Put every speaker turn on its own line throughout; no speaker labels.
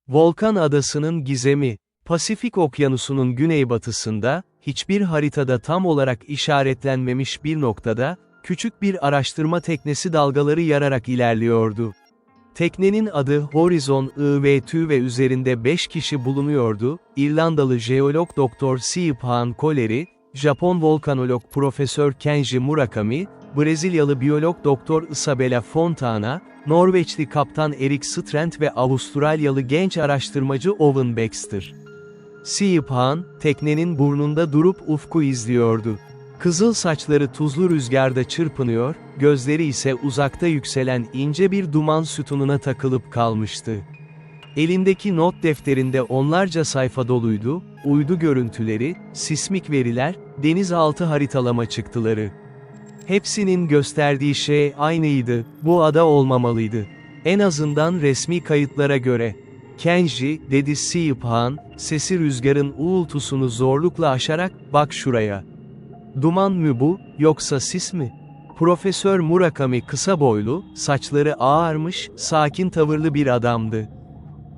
Volkan Adası'nın gizemi, Pasifik Okyanusu'nun güneybatısında, hiçbir haritada tam olarak işaretlenmemiş bir noktada, küçük bir araştırma teknesi dalgaları yararak ilerliyordu. Teknenin adı Horizon IV2 ve üzerinde 5 kişi bulunuyordu, İrlandalı jeolog Dr. Siobhan Collery, Japon volkanolog Profesör Kenji Murakami, Brezilyalı biyolog Dr. Isabella Fontana, Norveçli kaptan Erik Strand ve Avustralyalı genç araştırmacı Owen Baxter. Siobhan, teknenin burnunda durup ufku izliyordu. Kızıl saçları tuzlu rüzgarda çırpınıyor, gözleri ise uzakta yükselen ince bir duman sütununa takılıp kalmıştı. Elindeki not defterinde onlarca sayfa doluydu, uydu görüntüleri, sismik veriler, denizaltı haritalama çıktıları. Hepsinin gösterdiği şey aynıydı, bu ada olmamalıydı. En azından resmi kayıtlara göre. Kenji, dedi Siobhan, sesi rüzgarın uğultusunu zorlukla aşarak, bak şuraya. Duman mı bu, yoksa sis mi? Profesör Murakami kısa boylu, saçları ağarmış, sakin tavırlı bir adamdı.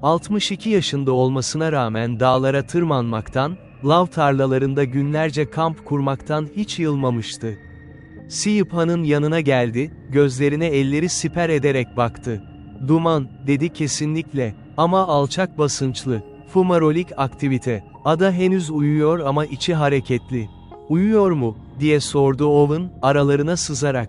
62 yaşında olmasına rağmen dağlara tırmanmaktan, lav tarlalarında günlerce kamp kurmaktan hiç yılmamıştı. Siobhan'ın yanına geldi, gözlerine elleri siper ederek baktı. Duman, dedi kesinlikle, ama alçak basınçlı, fumarolik aktivite. Ada henüz uyuyor ama içi hareketli. Uyuyor mu, diye sordu Owen, aralarına sızarak.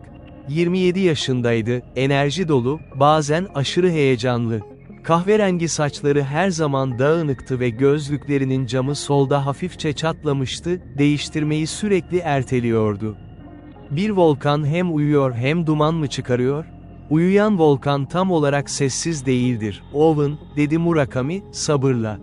27 yaşındaydı, enerji dolu, bazen aşırı heyecanlı. Kahverengi saçları her zaman dağınıktı ve gözlüklerinin camı solda hafifçe çatlamıştı, değiştirmeyi sürekli erteliyordu. Bir volkan hem uyuyor hem duman mı çıkarıyor? Uyuyan volkan tam olarak sessiz değildir, Owen, dedi Murakami, sabırla.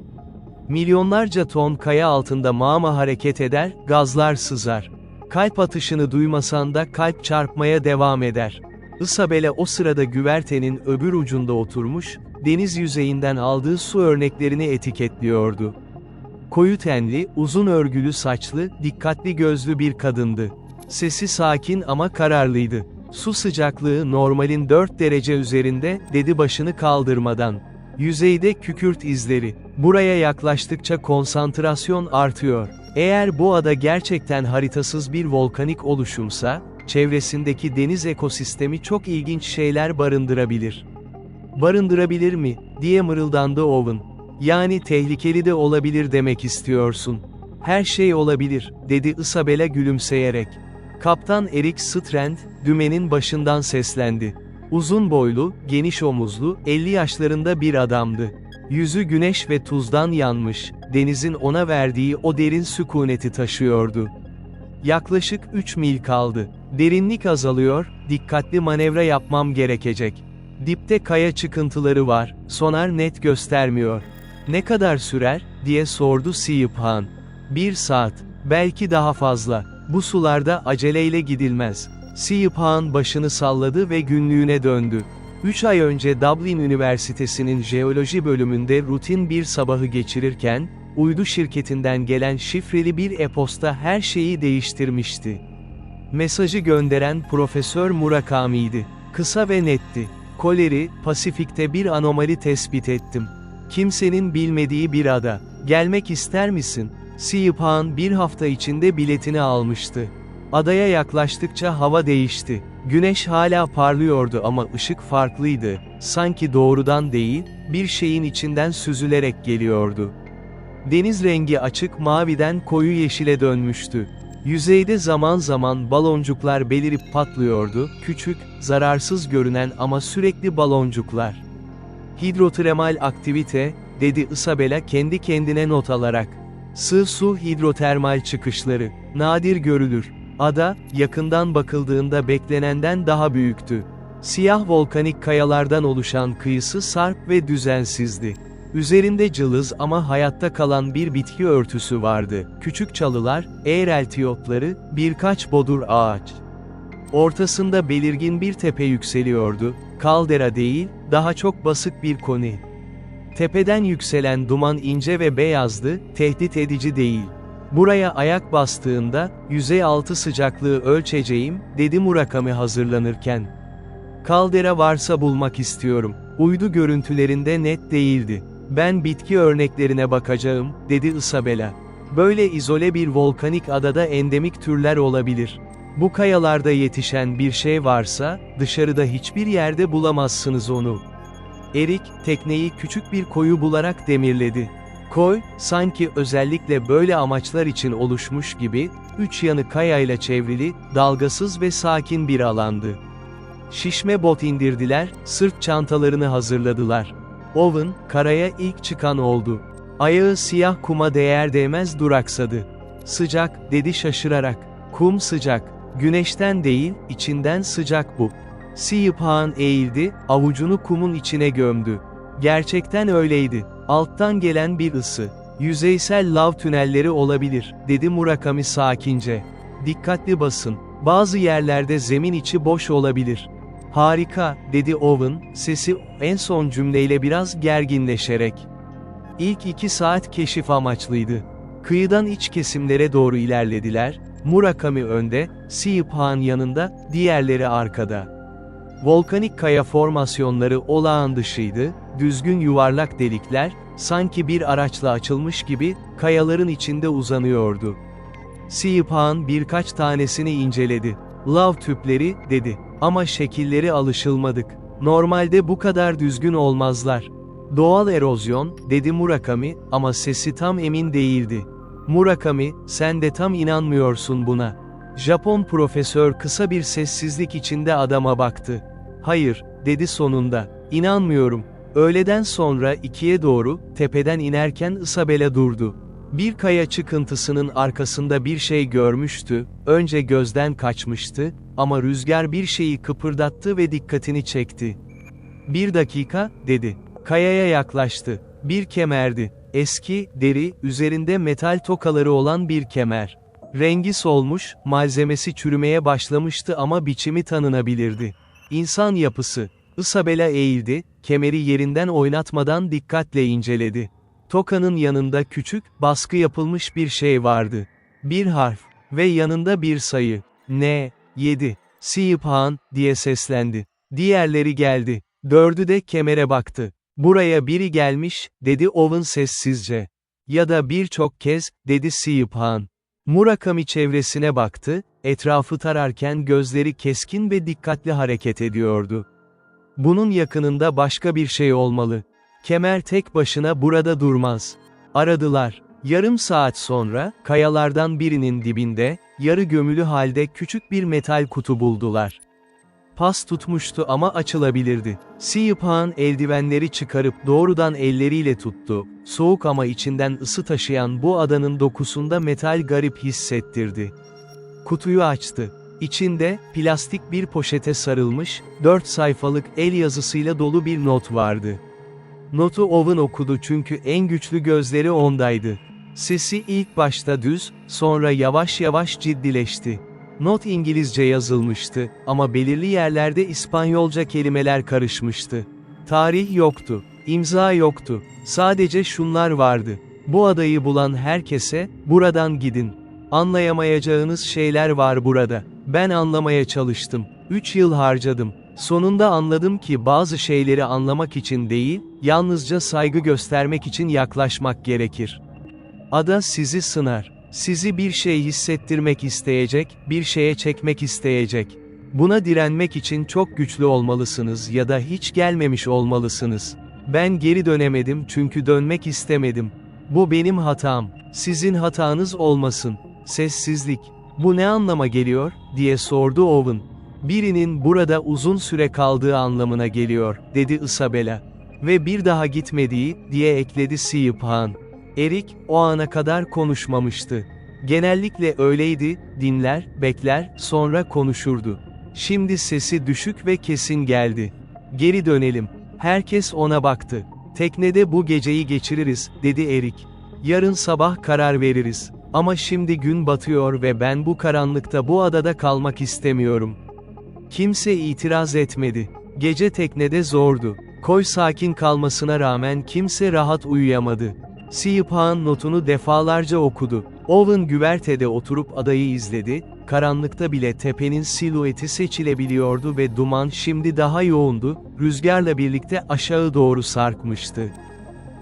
Milyonlarca ton kaya altında mağma hareket eder, gazlar sızar. Kalp atışını duymasan da kalp çarpmaya devam eder. Isabella o sırada güvertenin öbür ucunda oturmuş, deniz yüzeyinden aldığı su örneklerini etiketliyordu. Koyu tenli, uzun örgülü saçlı, dikkatli gözlü bir kadındı. Sesi sakin ama kararlıydı. Su sıcaklığı normalin 4 derece üzerinde, dedi başını kaldırmadan. Yüzeyde kükürt izleri. Buraya yaklaştıkça konsantrasyon artıyor. Eğer bu ada gerçekten haritasız bir volkanik oluşumsa, çevresindeki deniz ekosistemi çok ilginç şeyler barındırabilir. Barındırabilir mi, diye mırıldandı Owen. Yani tehlikeli de olabilir demek istiyorsun. Her şey olabilir, dedi Isabella gülümseyerek. Kaptan Erik Strand, dümenin başından seslendi. Uzun boylu, geniş omuzlu, 50 yaşlarında bir adamdı. Yüzü güneş ve tuzdan yanmış, denizin ona verdiği o derin sükuneti taşıyordu. Yaklaşık 3 mil kaldı. Derinlik azalıyor, dikkatli manevra yapmam gerekecek. Dipte kaya çıkıntıları var, sonar net göstermiyor. Ne kadar sürer, diye sordu Siobhan. 1 saat, belki daha fazla. Bu sularda aceleyle gidilmez. Siobhan başını salladı ve günlüğüne döndü. 3 ay önce Dublin Üniversitesi'nin jeoloji bölümünde rutin bir sabahı geçirirken, uydu şirketinden gelen şifreli bir e-posta her şeyi değiştirmişti. Mesajı gönderen Profesör Murakami'ydi. Kısa ve netti. Collery, Pasifik'te bir anomali tespit ettim. Kimsenin bilmediği bir ada. Gelmek ister misin? Siobhan 1 hafta içinde biletini almıştı. Adaya yaklaştıkça hava değişti. Güneş hala parlıyordu ama ışık farklıydı. Sanki doğrudan değil, bir şeyin içinden süzülerek geliyordu. Deniz rengi açık maviden koyu yeşile dönmüştü. Yüzeyde zaman zaman baloncuklar belirip patlıyordu, küçük, zararsız görünen ama sürekli baloncuklar. Hidrotermal aktivite, dedi Isabella kendi kendine not alarak. Sığ su hidrotermal çıkışları, nadir görülür. Ada, yakından bakıldığında beklenenden daha büyüktü. Siyah volkanik kayalardan oluşan kıyısı sarp ve düzensizdi. Üzerinde cılız ama hayatta kalan bir bitki örtüsü vardı. Küçük çalılar, eğrelti otları, birkaç bodur ağaç. Ortasında belirgin bir tepe yükseliyordu, kaldera değil, daha çok basık bir koni. Tepeden yükselen duman ince ve beyazdı, tehdit edici değil. Buraya ayak bastığında, yüzey altı sıcaklığı ölçeceğim, dedi Murakami hazırlanırken. Kaldera varsa bulmak istiyorum. Uydu görüntülerinde net değildi. Ben bitki örneklerine bakacağım, dedi Isabella. Böyle izole bir volkanik adada endemik türler olabilir. Bu kayalarda yetişen bir şey varsa, dışarıda hiçbir yerde bulamazsınız onu. Erik, tekneyi küçük bir koyu bularak demirledi. Koy, sanki özellikle böyle amaçlar için oluşmuş gibi, üç yanı kayayla çevrili, dalgasız ve sakin bir alandı. Şişme bot indirdiler, sırt çantalarını hazırladılar. Owen, karaya ilk çıkan oldu. Ayağı siyah kuma değer değmez duraksadı. Sıcak, dedi şaşırarak. Kum sıcak. Güneşten değil, içinden sıcak bu. Siyiphan eğildi, avucunu kumun içine gömdü. Gerçekten öyleydi. Alttan gelen bir ısı. Yüzeysel lav tünelleri olabilir, dedi Murakami sakince. Dikkatli basın. Bazı yerlerde zemin içi boş olabilir. Harika, dedi Owen, sesi en son cümleyle biraz gerginleşerek. İlk 2 saat keşif amaçlıydı. Kıyıdan iç kesimlere doğru ilerlediler, Murakami önde, Siyiphan yanında, diğerleri arkada. Volkanik kaya formasyonları olağan dışıydı, düzgün yuvarlak delikler, sanki bir araçla açılmış gibi, kayaların içinde uzanıyordu. Siyiphan birkaç tanesini inceledi. Lav tüpleri, dedi. Ama şekilleri alışılmadık. Normalde bu kadar düzgün olmazlar. Doğal erozyon, dedi Murakami, ama sesi tam emin değildi. Murakami, sen de tam inanmıyorsun buna. Japon profesör kısa bir sessizlik içinde adama baktı. Hayır, dedi sonunda. İnanmıyorum. Öğleden sonra 2'ye doğru, tepeden inerken Isabella durdu. Bir kaya çıkıntısının arkasında bir şey görmüştü, önce gözden kaçmıştı, ama rüzgar bir şeyi kıpırdattı ve dikkatini çekti. "Bir dakika," dedi. Kayaya yaklaştı. Bir kemerdi. Eski, deri, üzerinde metal tokaları olan bir kemer. Rengi solmuş, malzemesi çürümeye başlamıştı ama biçimi tanınabilirdi. İnsan yapısı. Isabella eğildi, kemeri yerinden oynatmadan dikkatle inceledi. Tokanın yanında küçük, baskı yapılmış bir şey vardı. Bir harf ve yanında bir sayı. N7. Siyiphan, diye seslendi. Diğerleri geldi. 4'ü de kemere baktı. Buraya biri gelmiş, dedi Owen sessizce. Ya da birçok kez, dedi Siyiphan. Murakami çevresine baktı, etrafı tararken gözleri keskin ve dikkatli hareket ediyordu. Bunun yakınında başka bir şey olmalı. Kemer tek başına burada durmaz. Aradılar. Yarım saat sonra, kayalardan birinin dibinde, yarı gömülü halde küçük bir metal kutu buldular. Pas tutmuştu ama açılabilirdi. Siyiphan eldivenleri çıkarıp doğrudan elleriyle tuttu. Soğuk ama içinden ısı taşıyan bu adanın dokusunda metal garip hissettirdi. Kutuyu açtı. İçinde, plastik bir poşete sarılmış, 4 sayfalık el yazısıyla dolu bir not vardı. Notu Owen okudu çünkü en güçlü gözleri ondaydı. Sesi ilk başta düz, sonra yavaş yavaş ciddileşti. Not İngilizce yazılmıştı, ama belirli yerlerde İspanyolca kelimeler karışmıştı. Tarih yoktu, imza yoktu, sadece şunlar vardı. Bu adayı bulan herkese, buradan gidin. Anlayamayacağınız şeyler var burada. Ben anlamaya çalıştım. 3 yıl harcadım. Sonunda anladım ki bazı şeyleri anlamak için değil, yalnızca saygı göstermek için yaklaşmak gerekir. Ada sizi sınar. Sizi bir şey hissettirmek isteyecek, bir şeye çekmek isteyecek. Buna direnmek için çok güçlü olmalısınız ya da hiç gelmemiş olmalısınız. Ben geri dönemedim çünkü dönmek istemedim. Bu benim hatam. Sizin hatanız olmasın. Sessizlik. Bu ne anlama geliyor, diye sordu Owen. Birinin burada uzun süre kaldığı anlamına geliyor, dedi Isabella. Ve bir daha gitmediği, diye ekledi Siyiphan. Erik, o ana kadar konuşmamıştı. Genellikle öyleydi, dinler, bekler, sonra konuşurdu. Şimdi sesi düşük ve kesin geldi. Geri dönelim. Herkes ona baktı. Teknede bu geceyi geçiririz, dedi Erik. Yarın sabah karar veririz. Ama şimdi gün batıyor ve ben bu karanlıkta bu adada kalmak istemiyorum. Kimse itiraz etmedi. Gece teknede zordu. Koy sakin kalmasına rağmen kimse rahat uyuyamadı. Siyiphan notunu defalarca okudu. Owen güvertede oturup adayı izledi, karanlıkta bile tepenin silüeti seçilebiliyordu ve duman şimdi daha yoğundu, rüzgarla birlikte aşağı doğru sarkmıştı.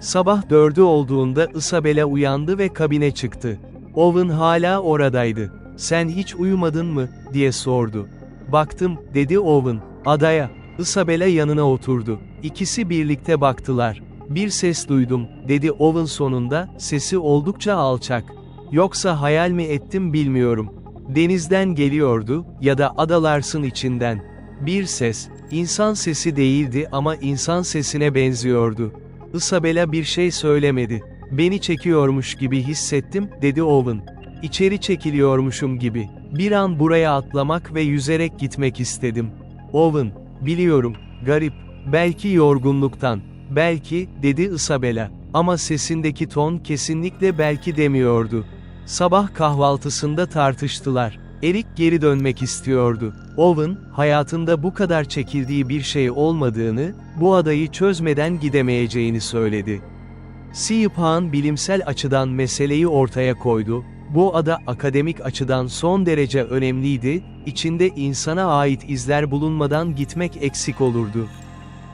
Sabah 4'ü olduğunda Isabella uyandı ve kabine çıktı. Owen hala oradaydı. "Sen hiç uyumadın mı?" diye sordu. "Baktım," dedi Owen, "adaya." Isabella yanına oturdu. İkisi birlikte baktılar. "Bir ses duydum," dedi Owen sonunda, sesi oldukça alçak. "Yoksa hayal mi ettim bilmiyorum. Denizden geliyordu, ya da adalarsın içinden. Bir ses, insan sesi değildi ama insan sesine benziyordu." Isabella bir şey söylemedi. "Beni çekiyormuş gibi hissettim," dedi Owen. "İçeri çekiliyormuşum gibi. Bir an buraya atlamak ve yüzerek gitmek istedim." Owen, "Biliyorum, garip. Belki yorgunluktan. Belki," dedi Isabella. Ama sesindeki ton kesinlikle belki demiyordu. Sabah kahvaltısında tartıştılar. Eric geri dönmek istiyordu. Owen, hayatında bu kadar çekildiği bir şey olmadığını, bu adayı çözmeden gidemeyeceğini söyledi. Siyiphahn bilimsel açıdan meseleyi ortaya koydu. Bu ada akademik açıdan son derece önemliydi, içinde insana ait izler bulunmadan gitmek eksik olurdu.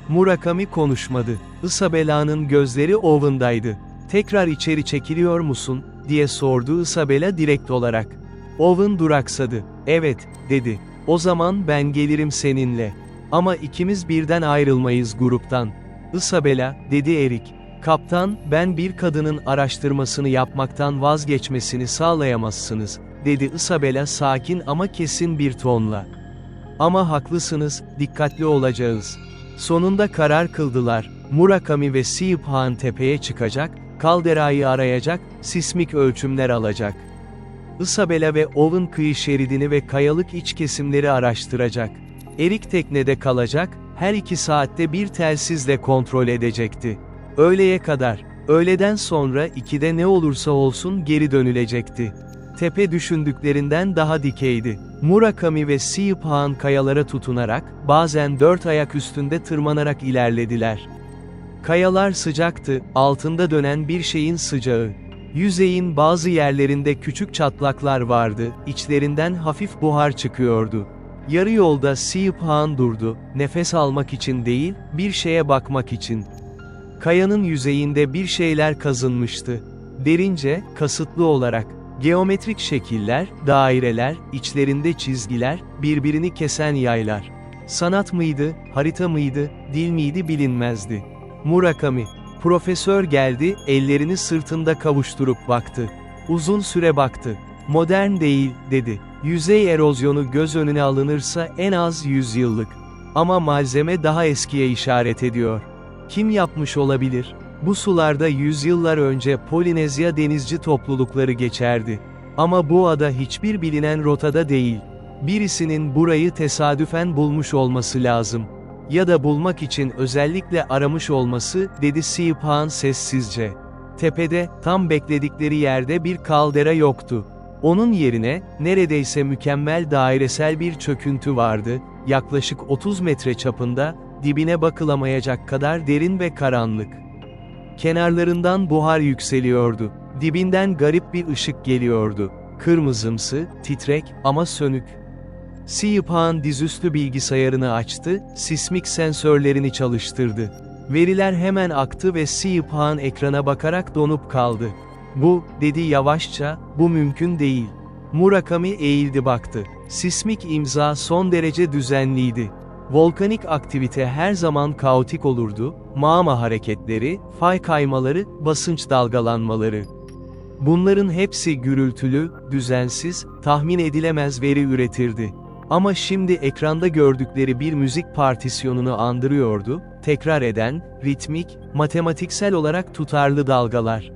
Murakami konuşmadı. Isabella'nın gözleri Owen'daydı. "Tekrar içeri çekiliyor musun?" diye sordu Isabella direkt olarak. Owen duraksadı. "Evet," dedi. "O zaman ben gelirim seninle. Ama ikimiz birden ayrılmayız gruptan." "Isabella," dedi Eric. "Kaptan, ben bir kadının araştırmasını yapmaktan vazgeçmesini sağlayamazsınız," dedi Isabella sakin ama kesin bir tonla. "Ama haklısınız, dikkatli olacağız." Sonunda karar kıldılar. Murakami ve Siyiphahn tepeye çıkacak, kalderayı arayacak, sismik ölçümler alacak. Isabella ve Owen kıyı şeridini ve kayalık iç kesimleri araştıracak. Eric teknede kalacak, her 2 saatte bir telsizle kontrol edecekti. Öğleye kadar, öğleden sonra 2'de ne olursa olsun geri dönülecekti. Tepe düşündüklerinden daha dikeydi. Murakami ve Siyiphahn kayalara tutunarak, bazen 4 ayak üstünde tırmanarak ilerlediler. Kayalar sıcaktı, altında dönen bir şeyin sıcağı. Yüzeyin bazı yerlerinde küçük çatlaklar vardı, içlerinden hafif buhar çıkıyordu. Yarı yolda Siyiphahn durdu, nefes almak için değil, bir şeye bakmak için. Kayanın yüzeyinde bir şeyler kazınmıştı. Derince, kasıtlı olarak. Geometrik şekiller, daireler, içlerinde çizgiler, birbirini kesen yaylar. Sanat mıydı, harita mıydı, dil miydi bilinmezdi. Murakami. Profesör geldi, ellerini sırtında kavuşturup baktı. Uzun süre baktı. "Modern değil," dedi. "Yüzey erozyonu göz önüne alınırsa en az 100 yıllık. Ama malzeme daha eskiye işaret ediyor. Kim yapmış olabilir? Bu sularda yüzyıllar önce Polinezya denizci toplulukları geçerdi. Ama bu ada hiçbir bilinen rotada değil. Birisinin burayı tesadüfen bulmuş olması lazım. Ya da bulmak için özellikle aramış olması," dedi Siyiphahn sessizce. Tepede, tam bekledikleri yerde bir kaldera yoktu. Onun yerine, neredeyse mükemmel dairesel bir çöküntü vardı, yaklaşık 30 metre çapında, dibine bakılamayacak kadar derin ve karanlık. Kenarlarından buhar yükseliyordu. Dibinden garip bir ışık geliyordu. Kırmızımsı, titrek ama sönük. Siyiphahn dizüstü bilgisayarını açtı, sismik sensörlerini çalıştırdı. Veriler hemen aktı ve Siyiphahn ekrana bakarak donup kaldı. "Bu," dedi yavaşça, "bu mümkün değil." Murakami eğildi baktı. Sismik imza son derece düzenliydi. Volkanik aktivite her zaman kaotik olurdu, mağma hareketleri, fay kaymaları, basınç dalgalanmaları. Bunların hepsi gürültülü, düzensiz, tahmin edilemez veri üretirdi. Ama şimdi ekranda gördükleri bir müzik partisyonunu andırıyordu, tekrar eden, ritmik, matematiksel olarak tutarlı dalgalar.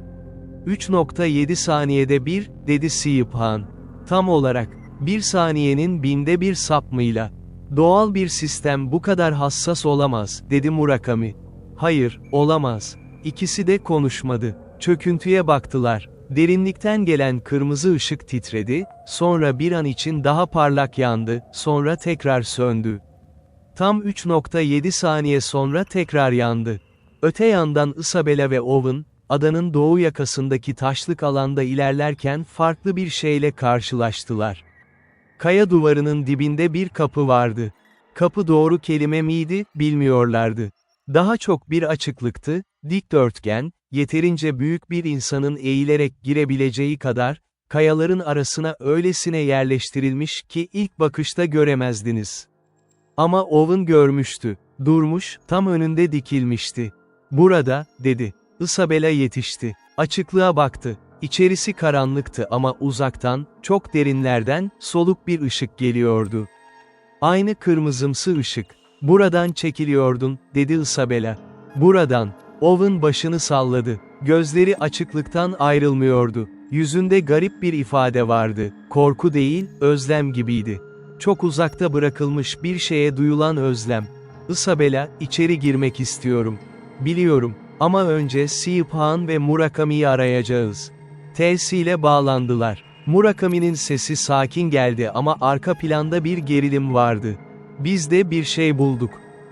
3.7 saniyede bir, dedi Siyiphahn. Tam olarak, 1 saniyenin binde bir sapmıyla. Doğal bir sistem bu kadar hassas olamaz, dedi Murakami. Hayır, olamaz. İkisi de konuşmadı. Çöküntüye baktılar. Derinlikten gelen kırmızı ışık titredi, sonra bir an için daha parlak yandı, sonra tekrar söndü. Tam 3.7 saniye sonra tekrar yandı. Öte yandan Isabella ve Owen, adanın doğu yakasındaki taşlık alanda ilerlerken farklı bir şeyle karşılaştılar. Kaya duvarının dibinde bir kapı vardı. Kapı doğru kelime miydi, bilmiyorlardı. Daha çok bir açıklıktı, dikdörtgen, yeterince büyük bir insanın eğilerek girebileceği kadar, kayaların arasına öylesine yerleştirilmiş ki ilk bakışta göremezdiniz. Ama Owen görmüştü. Durmuş, tam önünde dikilmişti. "Burada," dedi. Isabella yetişti. Açıklığa baktı. İçerisi karanlıktı ama uzaktan, çok derinlerden, soluk bir ışık geliyordu. Aynı kırmızımsı ışık. "Buradan çekiliyordun," dedi Isabella. "Buradan." Owen başını salladı. Gözleri açıklıktan ayrılmıyordu. Yüzünde garip bir ifade vardı. Korku değil, özlem gibiydi. Çok uzakta bırakılmış bir şeye duyulan özlem. "Isabella, içeri girmek istiyorum." "Biliyorum. Ama önce Siobhan ve Murakami'yi arayacağız." Telsiyle bağlandılar. Murakami'nin sesi sakin geldi ama arka planda bir gerilim vardı. "Biz de bir şey bulduk.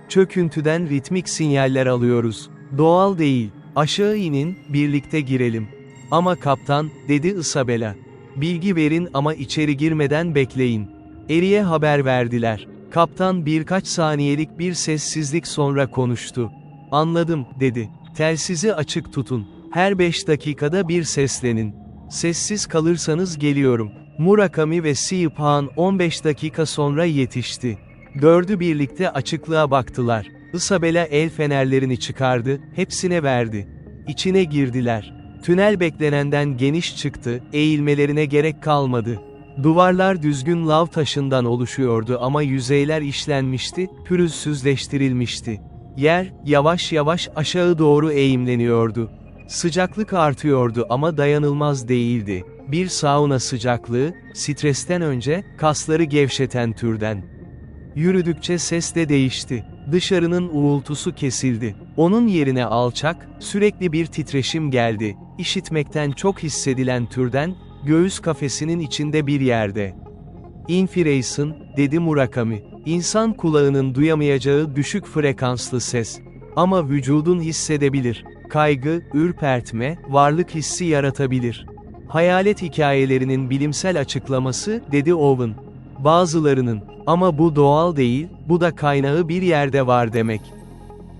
Çöküntüden ritmik sinyaller alıyoruz. Doğal değil. Aşağı inin, birlikte girelim." "Ama kaptan," dedi Isabella. "Bilgi verin ama içeri girmeden bekleyin." Eri'ye haber verdiler. Kaptan birkaç saniyelik bir sessizlik sonra konuştu. "Anladım," dedi. "Telsizi açık tutun. Her 5 dakikada bir seslenin. Sessiz kalırsanız geliyorum." Murakami ve Siobhan 15 dakika sonra yetişti. Dördü birlikte açıklığa baktılar. Isabella el fenerlerini çıkardı, hepsine verdi. İçine girdiler. Tünel beklenenden geniş çıktı, eğilmelerine gerek kalmadı. Duvarlar düzgün lav taşından oluşuyordu ama yüzeyler işlenmişti, pürüzsüzleştirilmişti. Yer, yavaş yavaş aşağı doğru eğimleniyordu. Sıcaklık artıyordu ama dayanılmaz değildi. Bir sauna sıcaklığı, stresten önce, kasları gevşeten türden. Yürüdükçe ses de değişti. Dışarının uğultusu kesildi. Onun yerine alçak, sürekli bir titreşim geldi. İşitmekten çok hissedilen türden, göğüs kafesinin içinde bir yerde. "Infrason," dedi Murakami. "İnsan kulağının duyamayacağı düşük frekanslı ses. Ama vücudun hissedebilir. Kaygı, ürpertme, varlık hissi yaratabilir. Hayalet hikayelerinin bilimsel açıklaması," dedi Owen. "Bazılarının. Ama bu doğal değil, bu da kaynağı bir yerde var demek."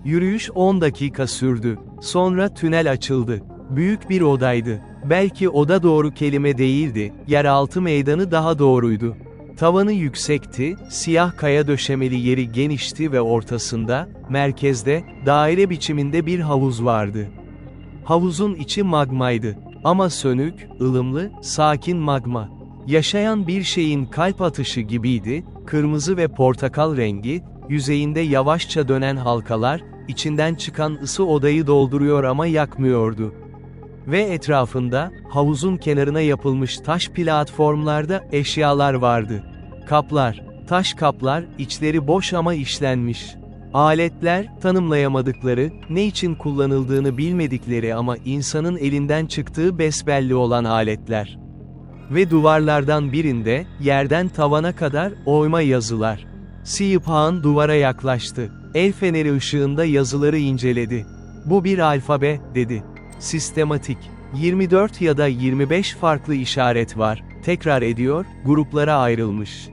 Yürüyüş 10 dakika sürdü. Sonra tünel açıldı. Büyük bir odaydı. Belki oda doğru kelime değildi, yeraltı meydanı daha doğruydu. Tavanı yüksekti, siyah kaya döşemeli yeri genişti ve ortasında, merkezde, daire biçiminde bir havuz vardı. Havuzun içi magmaydı. Ama sönük, ılımlı, sakin magma. Yaşayan bir şeyin kalp atışı gibiydi, kırmızı ve portakal rengi, yüzeyinde yavaşça dönen halkalar, içinden çıkan ısı odayı dolduruyor ama yakmıyordu. Ve etrafında, havuzun kenarına yapılmış taş platformlarda eşyalar vardı. Kaplar, taş kaplar, içleri boş ama işlenmiş. Aletler, tanımlayamadıkları, ne için kullanıldığını bilmedikleri ama insanın elinden çıktığı besbelli olan aletler. Ve duvarlardan birinde, yerden tavana kadar, oyma yazılar. Siobhan duvara yaklaştı. El feneri ışığında yazıları inceledi. "Bu bir alfabe," dedi. "Sistematik. 24 ya da 25 farklı işaret var. Tekrar ediyor, gruplara ayrılmış.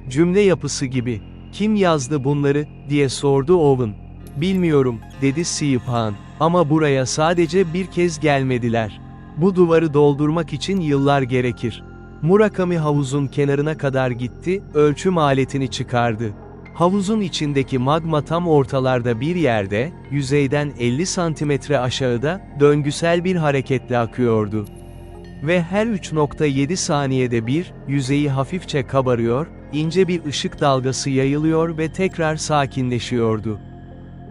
Cümle yapısı gibi." "Kim yazdı bunları?" diye sordu Owen. "Bilmiyorum," dedi Siobhan. "Ama buraya sadece bir kez gelmediler. Bu duvarı doldurmak için yıllar gerekir." Murakami havuzun kenarına kadar gitti, ölçüm aletini çıkardı. Havuzun içindeki magma tam ortalarda bir yerde, yüzeyden 50 santimetre aşağıda, döngüsel bir hareketle akıyordu. Ve her 3,7 saniyede bir, yüzeyi hafifçe kabarıyor, ince bir ışık dalgası yayılıyor ve tekrar sakinleşiyordu.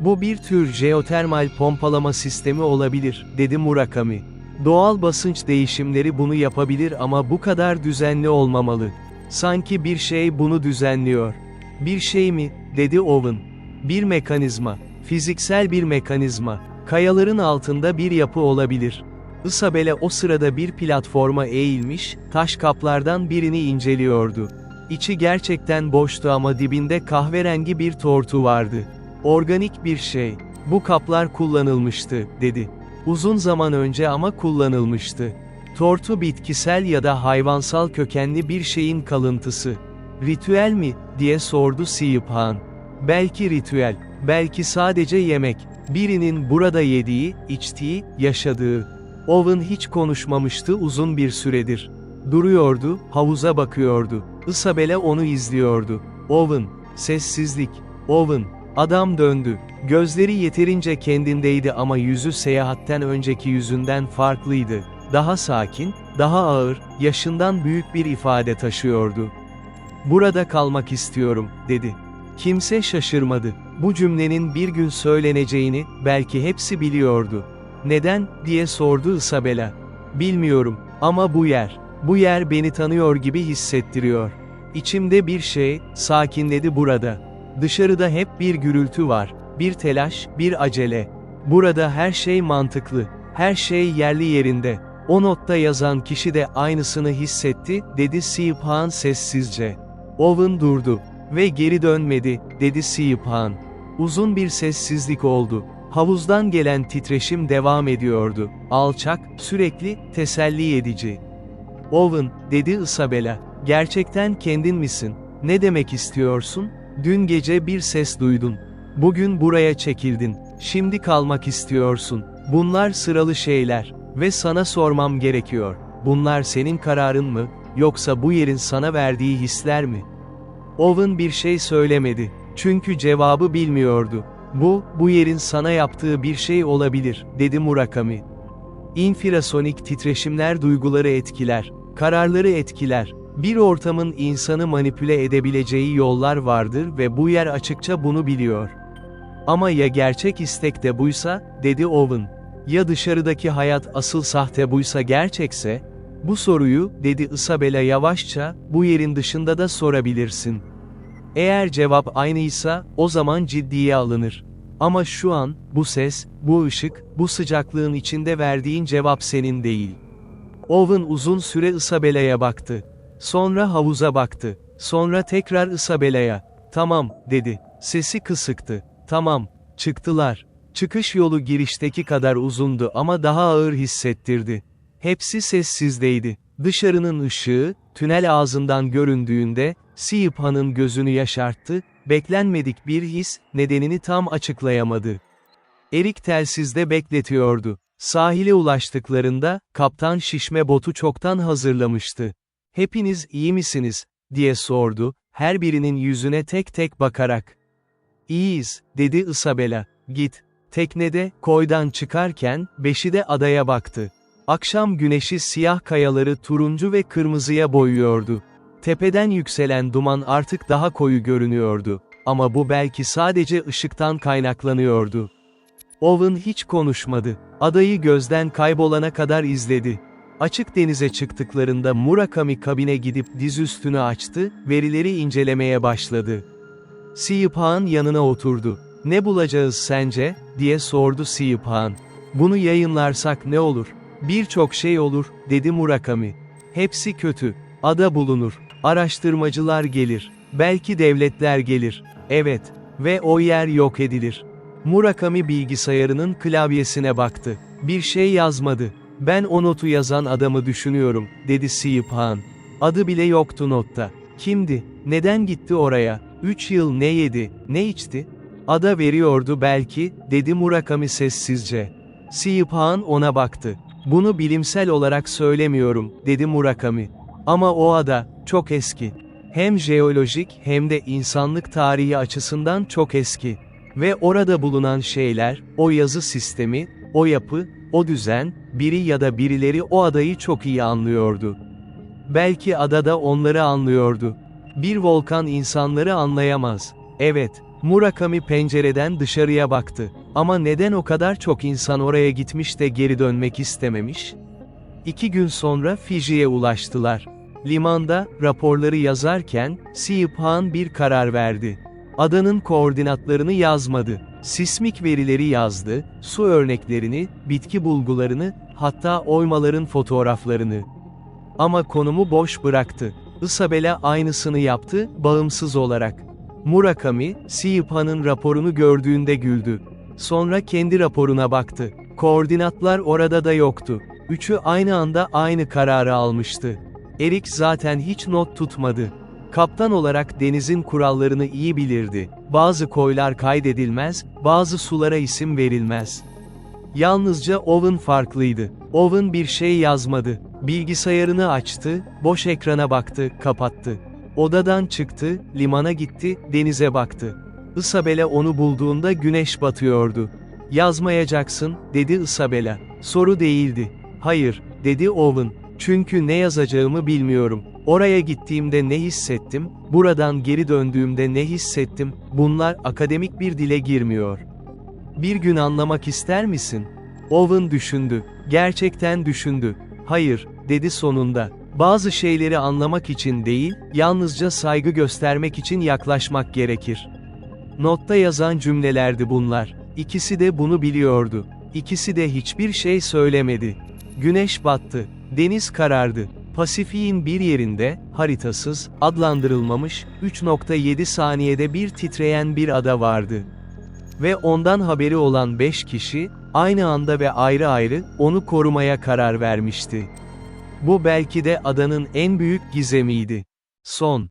"Bu bir tür jeotermal pompalama sistemi olabilir," dedi Murakami. "Doğal basınç değişimleri bunu yapabilir ama bu kadar düzenli olmamalı. Sanki bir şey bunu düzenliyor." "Bir şey mi?" dedi Owen. "Bir mekanizma. Fiziksel bir mekanizma. Kayaların altında bir yapı olabilir." Isabella o sırada bir platforma eğilmiş, taş kaplardan birini inceliyordu. İçi gerçekten boştu ama dibinde kahverengi bir tortu vardı. "Organik bir şey. Bu kaplar kullanılmıştı," dedi. "Uzun zaman önce ama kullanılmıştı. Tortu bitkisel ya da hayvansal kökenli bir şeyin kalıntısı." "Ritüel mi?" diye sordu Siobhan. "Belki ritüel. Belki sadece yemek. Birinin burada yediği, içtiği, yaşadığı. Owen hiç konuşmamıştı uzun bir süredir. Duruyordu, havuza bakıyordu. Isabella onu izliyordu. Owen, sessizlik. Owen, adam döndü. Gözleri yeterince kendindeydi ama yüzü seyahatten önceki yüzünden farklıydı. Daha sakin, daha ağır, yaşından büyük bir ifade taşıyordu. "Burada kalmak istiyorum," dedi. Kimse şaşırmadı. Bu cümlenin bir gün söyleneceğini, belki hepsi biliyordu. "Neden?" diye sordu Isabella. "Bilmiyorum, ama bu yer beni tanıyor gibi hissettiriyor. İçimde bir şey, sakinledi burada. Dışarıda hep bir gürültü var, bir telaş, bir acele. Burada her şey mantıklı, her şey yerli yerinde." "O notta yazan kişi de aynısını hissetti," dedi Siyiphan sessizce. Owen durdu. "Ve geri dönmedi," dedi Siyiphan. Uzun bir sessizlik oldu. Havuzdan gelen titreşim devam ediyordu. Alçak, sürekli, teselli edici. "Owen," dedi Isabella, "gerçekten kendin misin? Ne demek istiyorsun? Dün gece bir ses duydun. Bugün buraya çekildin. Şimdi kalmak istiyorsun. Bunlar sıralı şeyler. Ve sana sormam gerekiyor. Bunlar senin kararın mı, yoksa bu yerin sana verdiği hisler mi?" Owen bir şey söylemedi. Çünkü cevabı bilmiyordu. Bu yerin sana yaptığı bir şey olabilir," dedi Murakami. "İnfrasonik titreşimler duyguları etkiler, kararları etkiler. Bir ortamın insanı manipüle edebileceği yollar vardır ve bu yer açıkça bunu biliyor. Ama ya gerçek istek de buysa," dedi Owen. "Ya dışarıdaki hayat asıl sahte buysa gerçekse? Bu soruyu," dedi Isabella yavaşça, "bu yerin dışında da sorabilirsin. Eğer cevap aynıysa, o zaman ciddiye alınır. Ama şu an, bu ses, bu ışık, bu sıcaklığın içinde verdiğin cevap senin değil." Owen uzun süre Isabella'ya baktı. Sonra havuza baktı. Sonra tekrar Isabella'ya. "Tamam," dedi. Sesi kısıktı. "Tamam." Çıktılar. Çıkış yolu girişteki kadar uzundu ama daha ağır hissettirdi. Hepsi sessizdeydi. Dışarının ışığı, tünel ağzından göründüğünde, Siyiphan'ın gözünü yaşarttı, beklenmedik bir his, nedenini tam açıklayamadı. Erik telsizde bekletiyordu. Sahile ulaştıklarında, kaptan şişme botu çoktan hazırlamıştı. "Hepiniz iyi misiniz?" diye sordu, her birinin yüzüne tek tek bakarak. "İyiyiz," dedi Isabella. "Git." Teknede, koydan çıkarken, beşi de adaya baktı. Akşam güneşi siyah kayaları turuncu ve kırmızıya boyuyordu. Tepeden yükselen duman artık daha koyu görünüyordu. Ama bu belki sadece ışıktan kaynaklanıyordu. Owen hiç konuşmadı. Adayı gözden kaybolana kadar izledi. Açık denize çıktıklarında Murakami kabine gidip dizüstünü açtı, verileri incelemeye başladı. Siyiphan yanına oturdu. "Ne bulacağız sence?" diye sordu Siyiphan. "Bunu yayınlarsak ne olur?" "Birçok şey olur," dedi Murakami. "Hepsi kötü. Ada bulunur. Araştırmacılar gelir. Belki devletler gelir. Evet. Ve o yer yok edilir." Murakami bilgisayarının klavyesine baktı. Bir şey yazmadı. "Ben o notu yazan adamı düşünüyorum," dedi Siyiphan. "Adı bile yoktu notta. Kimdi? Neden gitti oraya? 3 yıl ne yedi, ne içti? Ada veriyordu belki," dedi Murakami sessizce. Siyiphan ona baktı. "Bunu bilimsel olarak söylemiyorum," dedi Murakami. "Ama o ada, çok eski. Hem jeolojik hem de insanlık tarihi açısından çok eski. Ve orada bulunan şeyler, o yazı sistemi, o yapı, o düzen, biri ya da birileri o adayı çok iyi anlıyordu. Belki adada onları anlıyordu. Bir volkan insanları anlayamaz. Evet." Murakami pencereden dışarıya baktı. "Ama neden o kadar çok insan oraya gitmiş de geri dönmek istememiş?" 2 gün sonra Fiji'ye ulaştılar. Limanda, raporları yazarken, Siyiphan bir karar verdi. Adanın koordinatlarını yazmadı. Sismik verileri yazdı, su örneklerini, bitki bulgularını, hatta oymaların fotoğraflarını. Ama konumu boş bıraktı. Isabella aynısını yaptı, bağımsız olarak. Murakami, Siyiphan'ın raporunu gördüğünde güldü. Sonra kendi raporuna baktı. Koordinatlar orada da yoktu. Üçü aynı anda aynı kararı almıştı. Erik zaten hiç not tutmadı. Kaptan olarak denizin kurallarını iyi bilirdi. Bazı koylar kaydedilmez, bazı sulara isim verilmez. Yalnızca Owen farklıydı. Owen bir şey yazmadı. Bilgisayarını açtı, boş ekrana baktı, kapattı. Odadan çıktı, limana gitti, denize baktı. Isabella onu bulduğunda güneş batıyordu. "Yazmayacaksın," dedi Isabella. Soru değildi. "Hayır," dedi Owen. "Çünkü ne yazacağımı bilmiyorum. Oraya gittiğimde ne hissettim, buradan geri döndüğümde ne hissettim, bunlar akademik bir dile girmiyor. Bir gün anlamak ister misin?" Owen düşündü. Gerçekten düşündü. "Hayır," dedi sonunda. "Bazı şeyleri anlamak için değil, yalnızca saygı göstermek için yaklaşmak gerekir." Notta yazan cümlelerdi bunlar. İkisi de bunu biliyordu. İkisi de hiçbir şey söylemedi. Güneş battı. Deniz karardı. Pasifik'in bir yerinde, haritasız, adlandırılmamış, 3,7 saniyede bir titreyen bir ada vardı. Ve ondan haberi olan 5 kişi, aynı anda ve ayrı ayrı, onu korumaya karar vermişti. Bu belki de adanın en büyük gizemiydi. Son